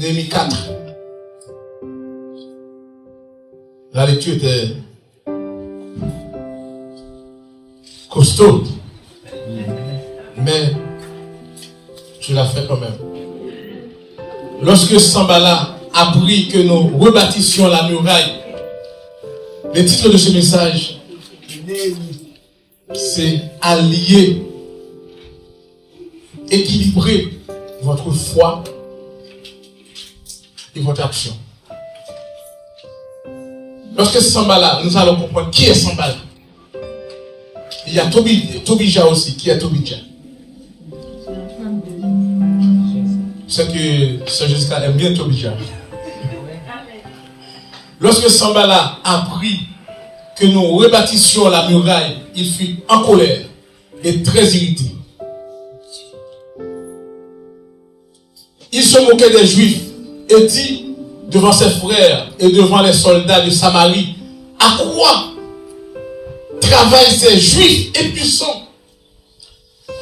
Néhémie 4. La lecture était costaud, mais je la fais quand même. Lorsque Sanballat apprit que nous rebâtissions la muraille, le titre de ce message, c'est allier, équilibrer votre foi et votre action. Lorsque Sanballat, nous allons comprendre qui est Sanballat. Il y a Tobija aussi. Qui est Tobija? C'est que Sœur Jessica aime bien Tobija. Lorsque Sanballat apprit que nous rebâtissions la muraille, il fut en colère et très irrité. Il se moquait des Juifs et dit devant ses frères et devant les soldats de Samarie, à quoi travaillent ces Juifs épuisants?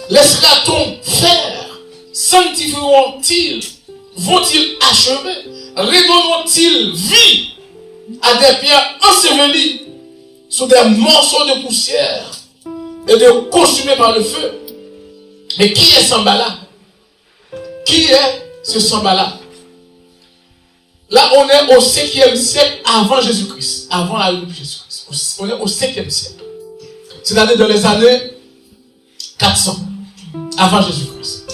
Laissera-t-on faire? Sanctifieront-ils? Vont-ils achever? Redonneront-ils vie à des pierres ensevelies sous des morceaux de poussière et de consumés par le feu? Mais qui est Sanballat? Qui est ce Sanballat? Là, on est au 5e siècle avant Jésus-Christ, avant la venue de Jésus-Christ. On est au 5e siècle. C'est-à-dire dans les années 400 avant Jésus-Christ.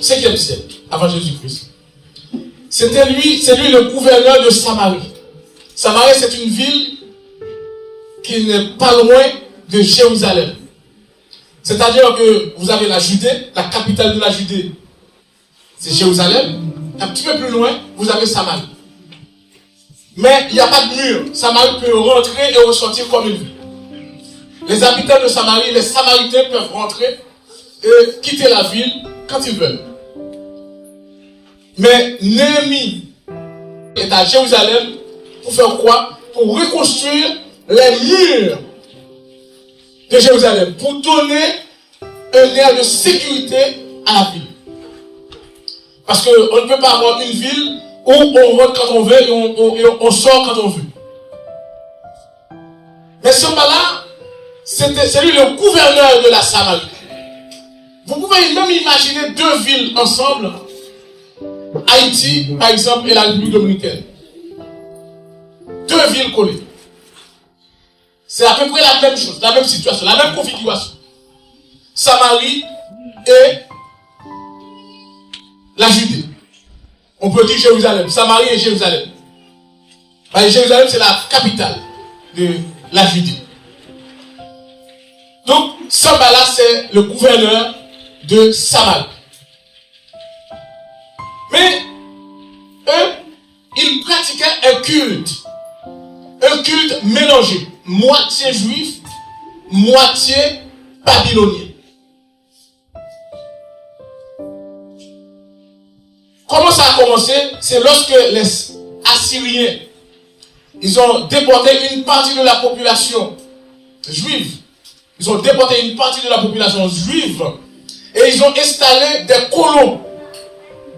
5e siècle avant Jésus-Christ. C'est lui le gouverneur de Samarie. Samarie, c'est une ville qui n'est pas loin de Jérusalem. C'est-à-dire que vous avez la Judée, la capitale de la Judée, c'est Jérusalem. Un petit peu plus loin, vous avez Samarie. Mais il n'y a pas de mur. Samarie peut rentrer et ressortir comme il veut. Les habitants de Samarie, les Samaritains peuvent rentrer et quitter la ville quand ils veulent. Mais Néhémie est à Jérusalem pour faire quoi? Pour reconstruire les murs de Jérusalem, pour donner un air de sécurité à la ville. Parce qu'on ne peut pas avoir une ville où on rentre quand on veut et on sort quand on veut. Mais Sanballat, c'est lui le gouverneur de la Samarie. Vous pouvez même imaginer deux villes ensemble, Haïti, par exemple, et la République dominicaine. Deux villes collées. C'est à peu près la même chose, la même situation, la même configuration. Samarie et la Judée. On peut dire Jérusalem, Samarie et Jérusalem. Parce que Jérusalem, c'est la capitale de la Judée. Donc, Sanballat, c'est le gouverneur de Samarie. Mais, eux, ils pratiquaient un culte mélangé, moitié juif, moitié babylonien. Comment ça a commencé? C'est lorsque les Assyriens, ils ont déporté une partie de la population juive. Ils ont déporté une partie de la population juive et ils ont installé des colons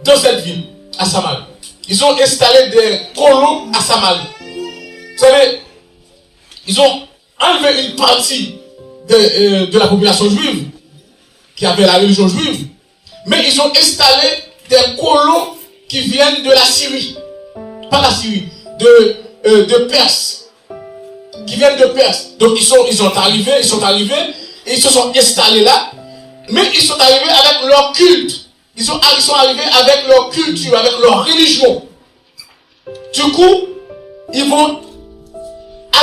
dans cette ville, à Samarie. Ils ont installé des colons à Samarie. Vous savez, ils ont enlevé une partie de la population juive qui avait la religion juive, mais ils ont installé des colons qui viennent de la Syrie, pas la Syrie, de Perse, qui viennent de Perse. Donc ils sont arrivés et ils se sont installés là, mais ils sont arrivés avec leur culte. Ils sont arrivés avec leur culture, avec leur religion. Du coup, ils vont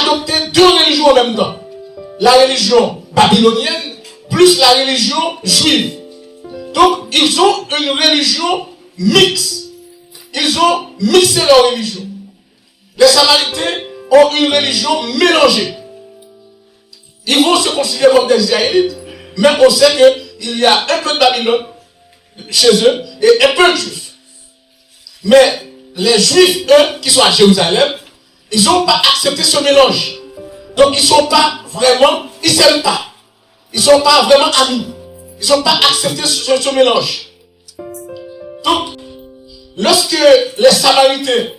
adopter deux religions en même temps. La religion babylonienne plus la religion juive. Donc, ils ont une religion mixte. Ils ont mixé leur religion. Les Samaritains ont une religion mélangée. Ils vont se considérer comme des Israélites, mais on sait qu'il y a un peu de Babylone chez eux et un peu de Juifs. Mais les Juifs, eux, qui sont à Jérusalem, ils n'ont pas accepté ce mélange. Donc, ils ne sont pas vraiment, ils ne s'aiment pas. Ils ne sont pas vraiment amis. Ils n'ont pas accepté ce mélange. Donc, lorsque les Samaritains,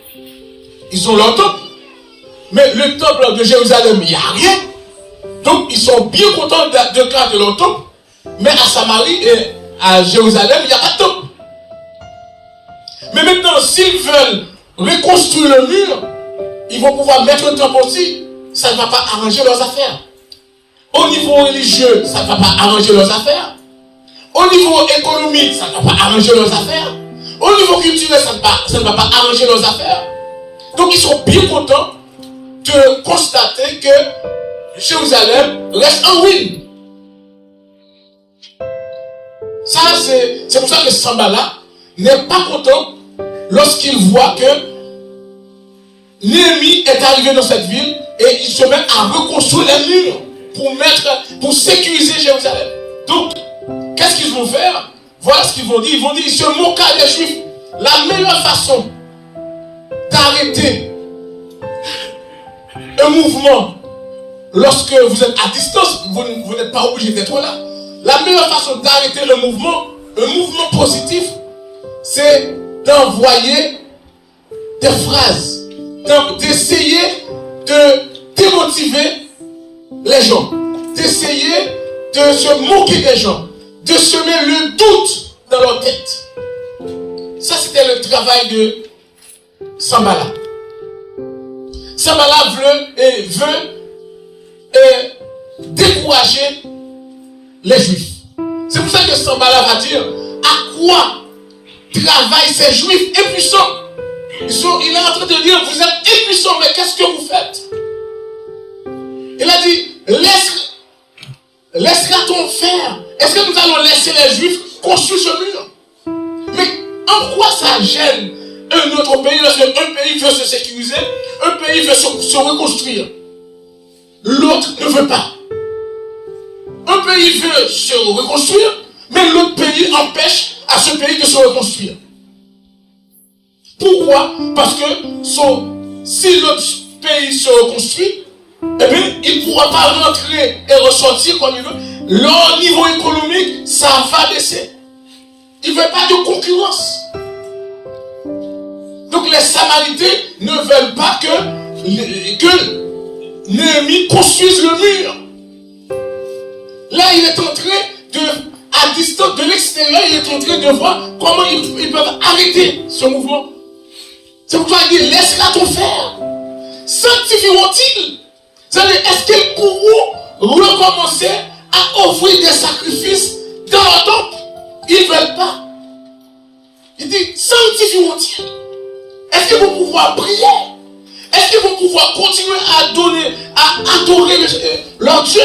ils ont leur temple, mais le temple de Jérusalem, il n'y a rien. Donc, ils sont bien contents de garder leur temple, mais à Samarie et à Jérusalem, il n'y a pas de temple. Mais maintenant, s'ils veulent reconstruire le mur, ils vont pouvoir mettre un temple aussi. Ça ne va pas arranger leurs affaires. Au niveau religieux, ça ne va pas arranger leurs affaires. Au niveau économique, ça ne va pas arranger leurs affaires. Au niveau culturel, ça ne va pas arranger leurs affaires. Donc ils sont bien contents de constater que Jérusalem reste en ruine. Ça, c'est pour ça que Sanballat n'est pas content lorsqu'il voit que Néhémie est arrivé dans cette ville et il se met à reconstruire les murs pour sécuriser Jérusalem. Donc, qu'est-ce qu'ils vont faire? Voilà ce qu'ils vont dire. Ils se moquent des Juifs. La meilleure façon d'arrêter un mouvement, lorsque vous êtes à distance, vous n'êtes pas obligé d'être là. La meilleure façon d'arrêter un mouvement positif, c'est d'envoyer des phrases, d'essayer de démotiver les gens, d'essayer de se moquer des gens, de semer le doute dans leur tête. Ça, c'était le travail de Sanballat. Sanballat veut décourager les Juifs. C'est pour ça que Sanballat va dire à quoi travaillent ces Juifs impuissants. Il est en train de dire, vous êtes impuissants, mais qu'est-ce que vous faites? Il a dit, laissera-t-on faire? Est-ce que nous allons laisser les Juifs construire ce mur? Mais en quoi ça gêne un autre pays lorsqu'un pays veut se sécuriser, un pays veut se reconstruire? L'autre ne veut pas. Un pays veut se reconstruire, mais l'autre pays empêche à ce pays de se reconstruire. Pourquoi? Parce que si l'autre pays se reconstruit, eh bien, il ne pourra pas rentrer et ressortir comme il veut. Leur niveau économique, ça va baisser. Il ne veut pas de concurrence. Donc les Samaritains ne veulent pas que Néhémie construise le mur. Là, il est en train à distance de l'extérieur, il est en train de voir comment ils peuvent arrêter ce mouvement. C'est pourquoi il dit, laissera-t-on faire? Sanctifieront-ils? C'est-à-dire, est-ce qu'ils pourront recommencer à offrir des sacrifices dans leur temple? Ils ne veulent pas. Il dit, sanctifieront-ils? Est-ce qu'ils vont pouvoir prier? Est-ce qu'ils vont pouvoir continuer à adorer leur Dieu?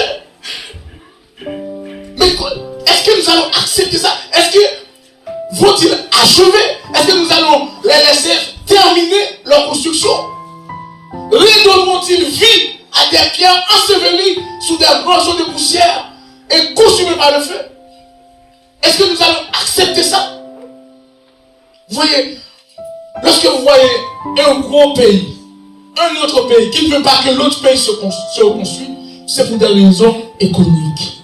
Mais est-ce que nous allons accepter ça? Est-ce que vont-ils achever? Est-ce que nous allons les laisser terminer leur construction? Redonneront-ils vie à des pierres ensevelies sous des morceaux de poussière et consumées par le feu? Est-ce que nous allons accepter ça? Vous voyez, lorsque vous voyez un gros pays, un autre pays qui ne veut pas que l'autre pays se reconstruise, c'est pour des raisons économiques.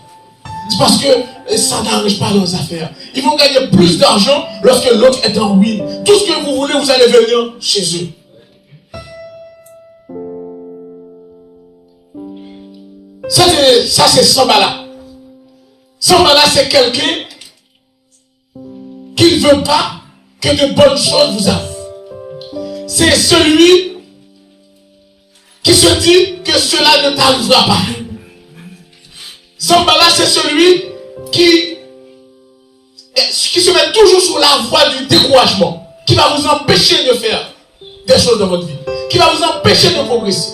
C'est parce que ça n'arrange pas leurs affaires. Ils vont gagner plus d'argent lorsque l'autre est en ruine. Tout ce que vous voulez, vous allez venir chez eux. Ça c'est Sanballat. Sanballat, c'est quelqu'un qui ne veut pas que de bonnes choses vous arrivent. C'est celui qui se dit que cela ne t'arrivera pas. Sanballat, c'est celui qui se met toujours sur la voie du découragement, qui va vous empêcher de faire des choses dans votre vie, qui va vous empêcher de progresser.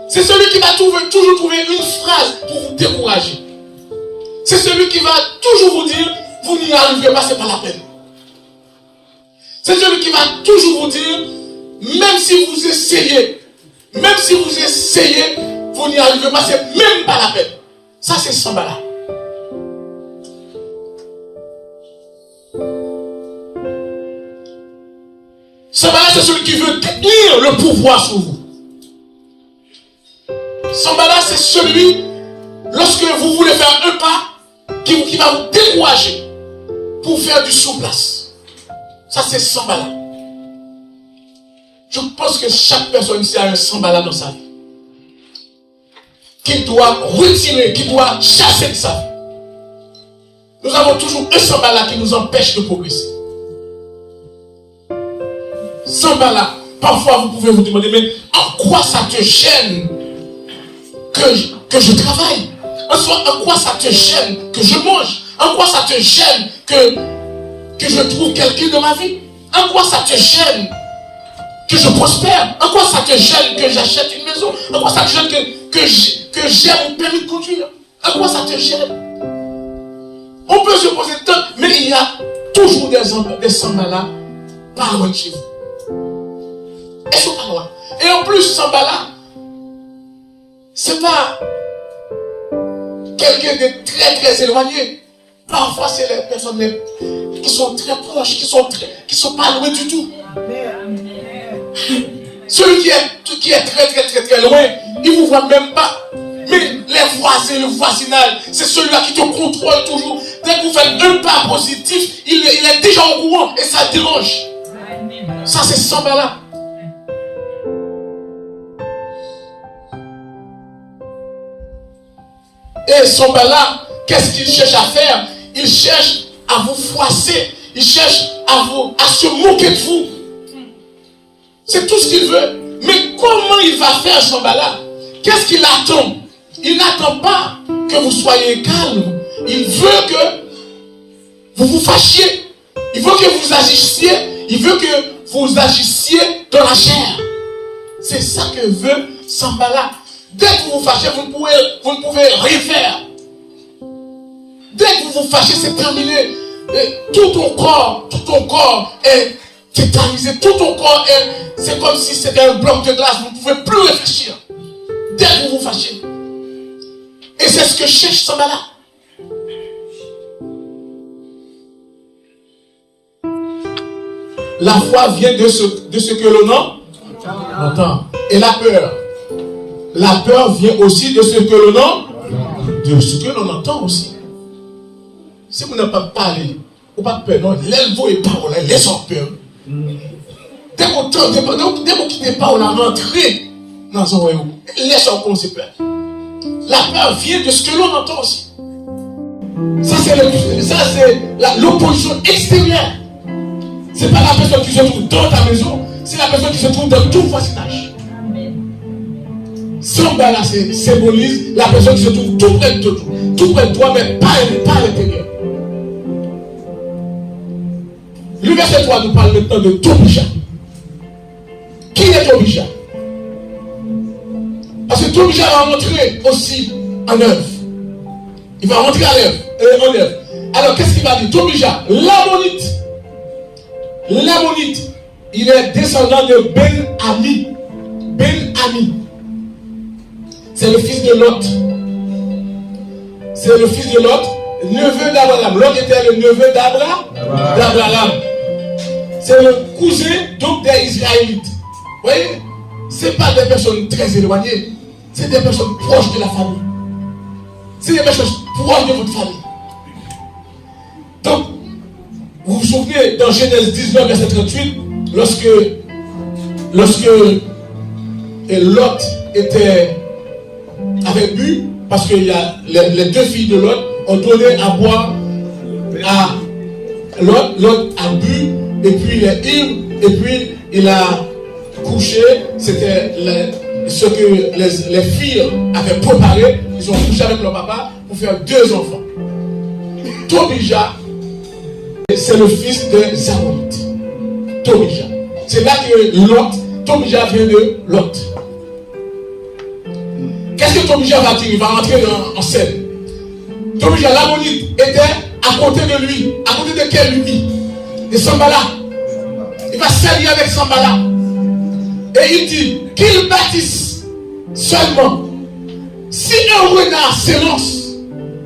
C'est celui qui va toujours trouver une phrase pour vous décourager. C'est celui qui va toujours vous dire, vous n'y arriverez pas, c'est pas la peine. C'est celui qui va toujours vous dire, même si vous essayez, vous n'y arriverez pas, c'est même pas la peine. Ça, c'est Sanballat. Sanballat, c'est celui qui veut tenir le pouvoir sur vous. Sanballat, c'est celui, lorsque vous voulez faire un pas, qui va vous décourager pour faire du sous-place. Ça, c'est Sanballat. Je pense que chaque personne ici a un Sambala dans sa vie. Qu'il doit retirer, qu'il doit chasser de sa vie. Nous avons toujours un Sambala qui nous empêche de progresser. Sambala, parfois vous pouvez vous demander, mais en quoi ça te gêne que je travaille? En quoi ça te gêne que je mange? En quoi ça te gêne que je trouve quelqu'un dans ma vie? En quoi ça te gêne que je prospère? En quoi ça te gêne que j'achète une maison? En quoi ça te gêne que j'ai mon permis de conduire? En quoi ça te gêne? On peut se poser tant, mais il y a toujours des Sambala pas loin de chez vous. Elles sont pas loin. Et en plus, Sambala, c'est pas quelqu'un de très très éloigné. Parfois, c'est les personnes qui sont très proches, qui sont pas loin du tout. Celui qui est très très très très loin, il ne vous voit même pas. Mais les voisins, le voisinage, c'est celui-là qui te contrôle toujours. Dès que vous faites un pas positif, il est déjà au courant et ça dérange. Ça, c'est Sambala. Et Sambala, qu'est-ce qu'il cherche à faire? Il cherche à vous froisser. Il cherche à se moquer de vous. C'est tout ce qu'il veut. Mais comment il va faire Sambala? Qu'est-ce qu'il attend? Il n'attend pas que vous soyez calme. Il veut que vous vous fâchiez. Il veut que vous agissiez. Il veut que vous agissiez dans la chair. C'est ça que veut Sambala. Dès que vous vous fâchez, vous ne pouvez rien faire. Dès que vous vous fâchez, c'est terminé. Et tout ton corps est tétanisé. Tout ton corps c'est comme si c'était un bloc de glace. Vous ne pouvez plus réfléchir. Dès que vous vous fâchez. Et c'est ce que cherche Sambala. La foi vient de ce que l'on entend. Et la peur. La peur vient aussi de ce que l'on entend aussi. Si vous n'avez pas parlé, ou pas peur, non, l'éleveur et parole, laissez peur. Dès que vous quittez pas, on a rentré dans un royaume. Laissez commencer peur. La peur vient de ce que l'on entend aussi. Ça, c'est l'opposition extérieure. Ce n'est pas la personne qui se trouve dans ta maison, c'est la personne qui se trouve dans tout voisinage. Sambala symbolise la personne qui se trouve tout près de toi, mais pas à l'intérieur. Le verset 3 nous parle maintenant de Tobija. Qui est Tobija? Parce que Tobija va rentrer aussi en œuvre. Il va rentrer en œuvre. Alors qu'est-ce qu'il va dire? Tobija, l'Ammonite, il est descendant de Ben-Ami. Ben-Ami. C'est le fils de Lot. C'est le fils de Lot, neveu d'Abraham. Lot était le neveu d'Abraham. C'est le cousin donc des Israélites. Vous voyez? Ce n'est pas des personnes très éloignées. C'est des personnes proches de la famille. C'est des personnes proches de votre famille. Donc, vous vous souvenez dans Genèse 19, verset 38, lorsque Lot avait bu, parce que les deux filles de Lot ont donné à boire à Lot. Lot a bu, et puis il est ivre, et puis il a couché. C'était ce que les filles avaient préparé. Ils ont couché avec leur papa pour faire 2 enfants. Tobija, c'est le fils de Zamonite. Tobija. C'est là que Tobija vient de Lot. Qu'est-ce que Tobija va dire? Il va rentrer en scène. Tobija, l'Ammonite, était à côté de lui. À côté de quel lui? De Sambala. Il va s'allier avec Sambala. Et il dit qu'il bâtisse seulement. Si un renard s'élance,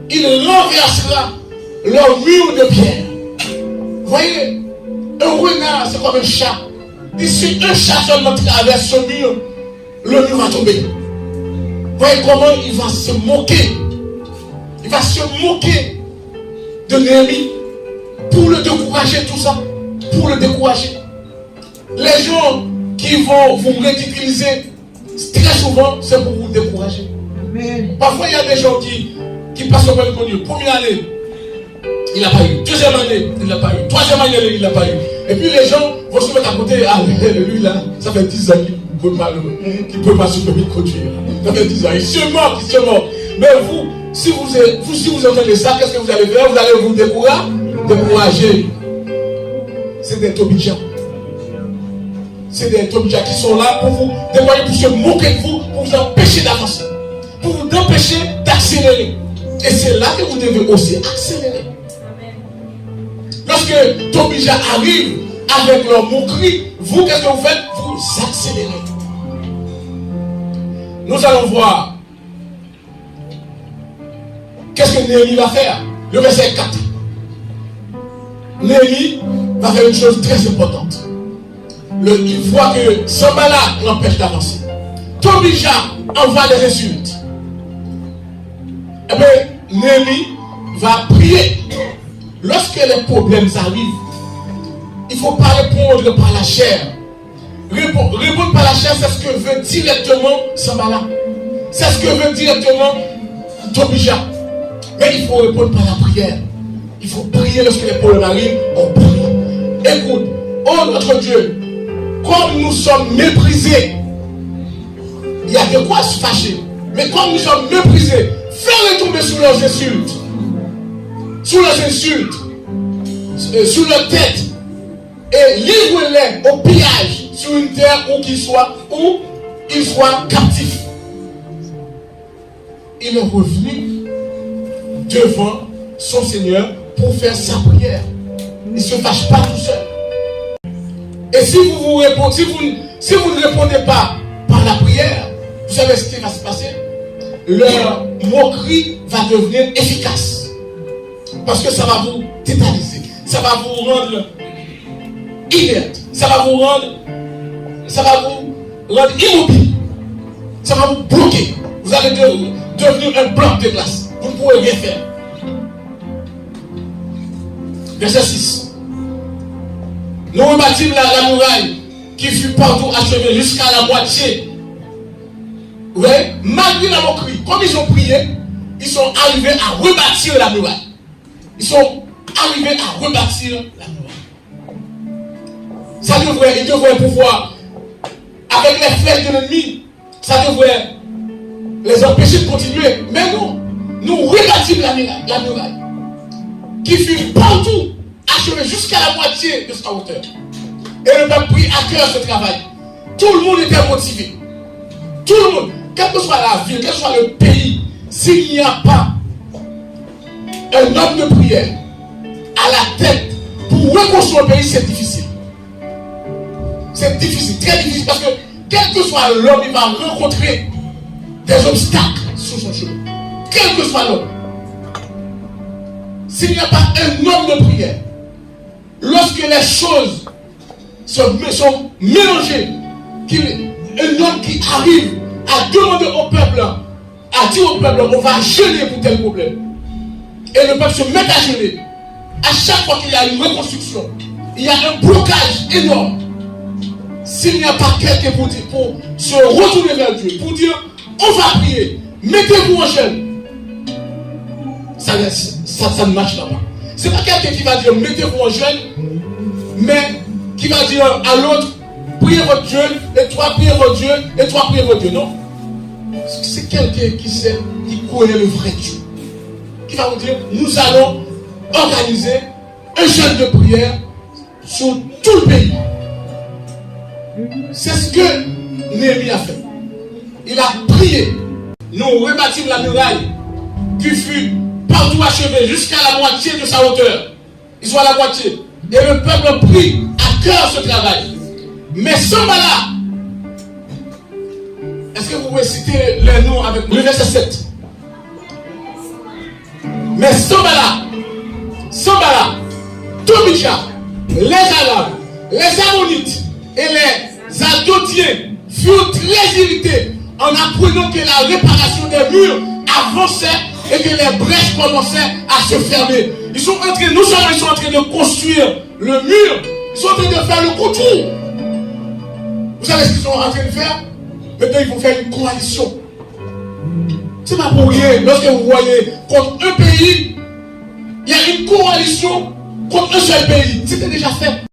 il renversera leur mur de pierre. Vous voyez, un renard, c'est comme un chat. Et si un chat seulement traverse ce mur, le mur va tomber. Vous voyez comment il va se moquer. Il va se moquer de Néhémie pour le décourager, tout ça. Pour le décourager. Les gens qui vont vous ridiculiser, très souvent, c'est pour vous décourager. Amen. Parfois, il y a des gens qui passent au même connu. Première année, il n'a pas eu. Deuxième année, il n'a pas eu. Troisième année, il n'a pas eu. Et puis les gens vont se mettre à côté. Ah, lui là, ça fait 10 ans qu'il ne peut pas se permettre de conduire. Ça fait 10 ans. Il se moque. Mais vous, si vous entendez ça, qu'est-ce que vous allez faire? Vous allez vous décourager. C'est des tobichans. C'est des tobichans qui sont là pour vous décourager, pour se moquer de vous, pour vous empêcher d'avancer, pour vous empêcher d'accélérer. Et c'est là que vous devez aussi accélérer. Lorsque Tobija arrive avec leur moquerie, vous, qu'est-ce que vous faites? Vous accélérez. Nous allons voir qu'est-ce que Néhémie va faire. Le verset 4. Néhémie va faire une chose très importante. Il voit que Sanballat l'empêche d'avancer. Tobija envoie des insultes. Eh bien, Néhémie va prier. Lorsque les problèmes arrivent, il ne faut pas répondre par la chair. Répondre par la chair, c'est ce que veut directement Sanballat. C'est ce que veut directement Tobija. Mais il faut répondre par la prière. Il faut prier lorsque les problèmes arrivent, on prie. Écoute, oh notre Dieu, comme nous sommes méprisés, il y a de quoi se fâcher. Mais comme nous sommes méprisés, fais-les tomber sous leurs insultes. Sous leurs insultes, sous leur tête, et livre-les au pillage sur une terre où ils soient captifs. Il est revenu devant son Seigneur pour faire sa prière. Il ne se fâche pas tout seul. Et si vous ne répondez pas par la prière, vous savez ce qui va se passer? Leur moquerie va devenir efficace. Parce que ça va vous tétaniser. Ça va vous rendre inerte. Ça va vous rendre immobile. Ça va vous bloquer. Vous allez devenir un bloc de glace. Vous ne pourrez rien faire. Verset 6. Nous rebâtîmes la muraille qui fut partout achevée jusqu'à la moitié. Vous voyez? Malgré la moquerie, comme ils ont prié, ils sont arrivés à rebâtir la muraille. Ils sont arrivés à rebâtir la muraille. Ils devraient pouvoir, avec les flèches de l'ennemi, ça devrait les empêcher de continuer. Mais non, nous rebâtîmes la muraille qui fut partout achevée jusqu'à la moitié de sa hauteur. Et le peuple prit à cœur ce travail. Tout le monde était motivé. Tout le monde, quelle que soit la ville, quel que soit le pays, s'il n'y a pas un homme de prière à la tête pour reconstruire le pays, c'est difficile. C'est difficile, très difficile, parce que quel que soit l'homme, il va rencontrer des obstacles sur son chemin. Quel que soit l'homme. S'il n'y a pas un homme de prière, lorsque les choses sont mélangées, un homme qui arrive à demander au peuple, à dire au peuple, on va jeûner pour tel problème. Et le peuple se met à jeûner. À chaque fois qu'il y a une reconstruction, il y a un blocage énorme. S'il n'y a pas quelqu'un pour se retourner vers Dieu, pour dire, on va prier, mettez-vous en jeûne, ça ne marchera pas. Ce n'est pas quelqu'un qui va dire, mettez-vous en jeûne, mais qui va dire à l'autre, priez votre Dieu, et toi priez votre Dieu, et toi priez votre Dieu. Non. C'est quelqu'un qui connaît le vrai Dieu. Qui va vous dire, nous allons organiser un jeûne de prière sur tout le pays. C'est ce que Néhémie a fait. Il a prié. Nous rebâtîmes la muraille qui fut partout achevée jusqu'à la moitié de sa hauteur. Ils sont à la moitié. Et le peuple prit à cœur ce travail. Mais Sanballat, est-ce que vous pouvez citer les noms avec le verset 7? Mais Sanballat, Tobija, les Arabes, les Ammonites et les Aldodiens furent très irrités en apprenant que la réparation des murs avançait et que les brèches commençaient à se fermer. Ils sont en train de construire le mur, ils sont en train de faire le contour. Vous savez ce qu'ils sont en train de faire? Maintenant, ils vont faire une coalition. C'est pas pour rien. Lorsque vous voyez contre un pays, il y a une coalition contre un seul pays. C'était déjà fait.